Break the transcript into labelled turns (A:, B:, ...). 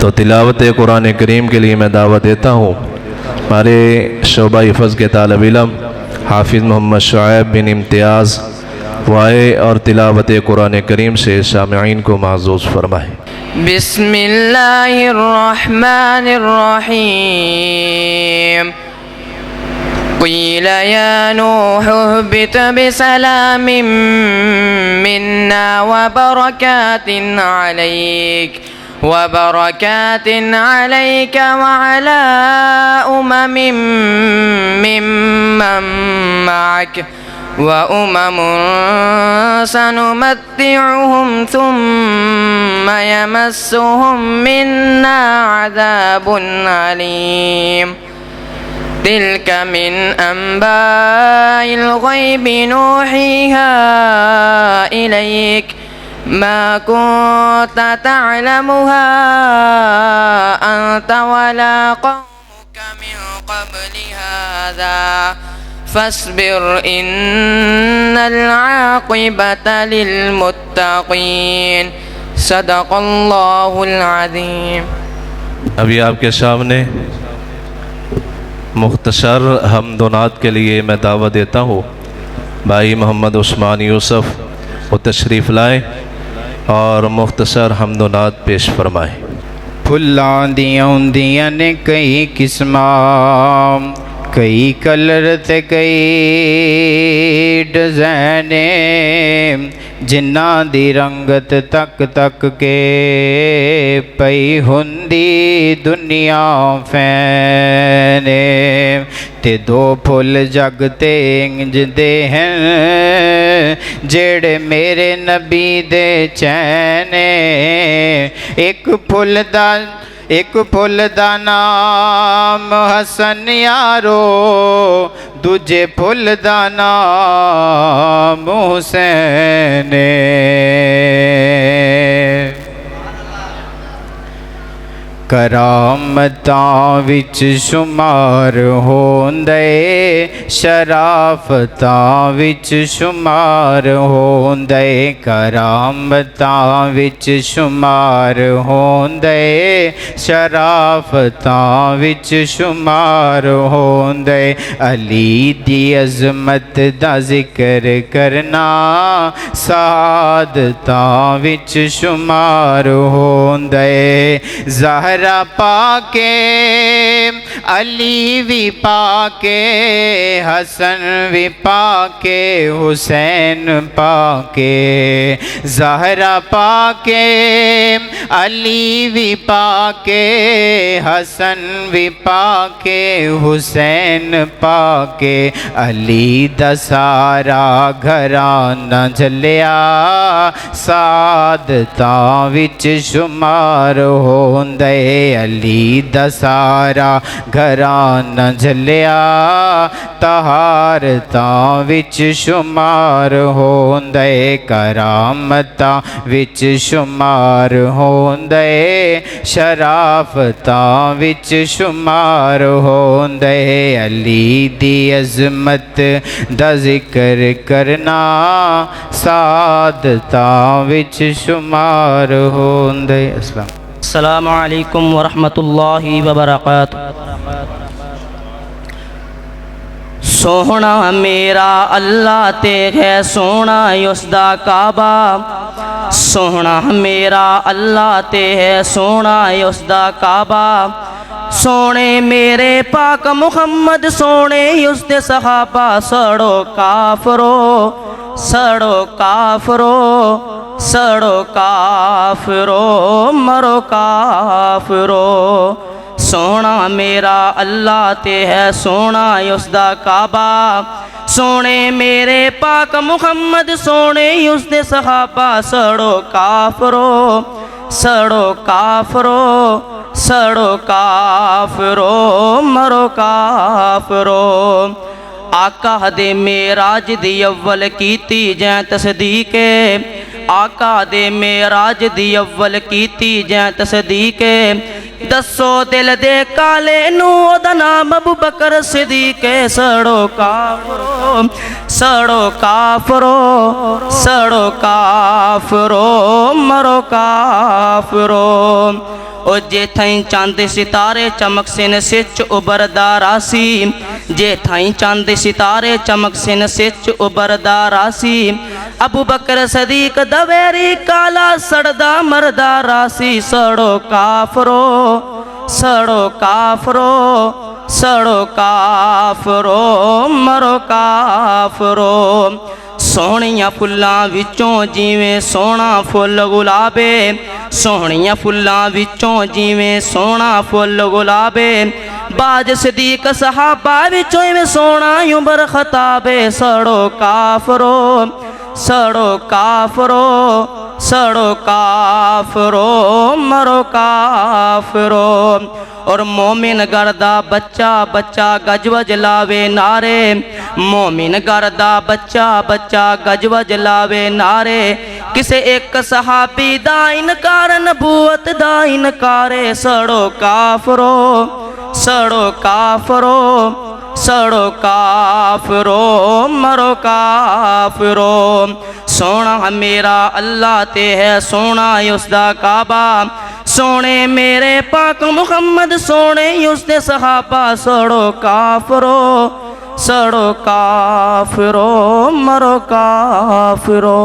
A: तो तिलावत कुरान करीम के लिए मैं दावत देता हूँ हमारे शोबा हिफ़्ज़ के तालिब इल्म हाफिज़ मोहम्मद शुआइब बिन इम्तियाज़ वाए और तिलावत कुरान करीम से सामईन को माज़ूज़ फरमाए।
B: बिस्मिल्लाहिर्रहमानिर्रहीम। क़ील या नूह इहबित बिसलामिन मिन्ना व बरकातिन अलैक व अला उममिन मिम्मन मअक व उममुन सनुमत्तिउहुम सुम्म यमस्सुहुम मिन्ना अज़ाबुन अलीम। तिल्क मिन अंबाइल गैबि नूहीहा इलैक मा कुन्त तअलमुहा अंत वला कौमुक मिन क़ब्लि हाज़ा फस्बिर इन्नल आक़िबत लिलमुत्तक़ीन। सदक़ल्लाहुल अज़ीम।
A: अभी आपके सामने मुख्तसर हम्दुनात के लिए मैं दावत देता हूँ। भाई मोहम्मद उस्मान यूसुफ वो तशरीफ़ लाए और मुख्तसर हम्दुनात पेश फरमाए।
C: फुल्लां दियां हुंदियां ने कई किस्मां, कई कलर ते कई डिज़ाइने, जिन्हां दी रंगत तक तक के पई हुंदी दुनिया फैने। ते दो फुल जग ते इंज दे हैं जेड़े मेरे नबी दे चैने। एक फुल दा नाम हसन यारो, दूजे फुल दा नाम हुसैन। करामतां विच शुमार होंदे, शराफतां विच शुमार होंदे। करामतां विच शुमार होंदे, शराफतां विच शुमार होंदे। अली दी अज़मत दा जिक्र करना, सादतां विच शुमार होंदे। ज़हरा पाके अली भी पाके, हसन भी पाके, हुसैन पाके। ज़हरा पाके अली भी पाके, हसन भी पाके, हुसैन पाके। अली दा सारा घराना झलिया, सादतां विच शुमार होंदे। अली दा सारा घराना झलिया, तहारतां विच शुमार होंदे। करामतां विच शुमार होंदे, शराफतां विच शुमार होंदे। अली दी अज़मत दा जिक्र करना, सादतां विच शुमार होंदे।
D: अस्सलामु अलैकुम वरहमतुल्लाहि वबरकातुहू। सोहना मेरा अल्लाह ते है सोहना उसदा काबा, सोहना मेरा अल्लाह ते है सोहना उसदा काबा। सोने मेरे पाक मुहम्मद सोने उसदे सहाबा। सड़ो काफरो, सड़ो काफरो, सड़ो काफरो, मरो काफरो। सोना मेरा अल्लाह ते है सोना उसदा काबा। सोने मेरे पाक मुहम्मद सोने उसदे सहाबा। सड़ो काफरो, सड़ो काफरो, सड़ो काफरो, मरो काफरो। आका दे मेराज दी अव्वल कीती जै तसदीक, आका दे मेराज दी अव्वल कीती जै तसदीक। दसो दिल दे काले नू ओदा नाम अबू बकर सिद्दीक है। सड़ो काफरो सड़ो काफरो सड़ो काफरो मरो काफरो। ओ जे थाई चंद सितारे चमकसिन सिच उबरदा रासी जे थाई चंद सितारे चमकसिन सिच उबरदा रासी। अबू बकर सदीक दवेरी काला सड़दा मरदा रासी। सड़ो काफरो सड़ो काफरो सड़ो काफरो मरो काफरो। सोहणियां फुल्लां विचों जिवें सोहणा फुल गुलाबे सोहणियां फुल्लां विचों जिवें सोहणा फुल गुलाबे। बाज सदीक सहाबा विचों इवें सोहणा उमर खताबे। सड़ो काफरो सड़ो काफरो सड़ो काफरो मरो काफरो। और मोमिन करदा बच्चा बच्चा गजवज लावे नारे मोमिन करदा बच्चा बच्चा गजवज लावे नारे। किसे एक सहाबी दा इनकार नबूवत दा इनकारे। सड़ो काफरो सड़ो काफरो सड़ो काफरो मरो काफरो। सोना मेरा अल्लाह ते है सोना उसदा काबा सोने मेरे पाक मुहम्मद सोने उसदे सहाबा। सड़ो काफरो सड़ो काफरो मरो काफरो।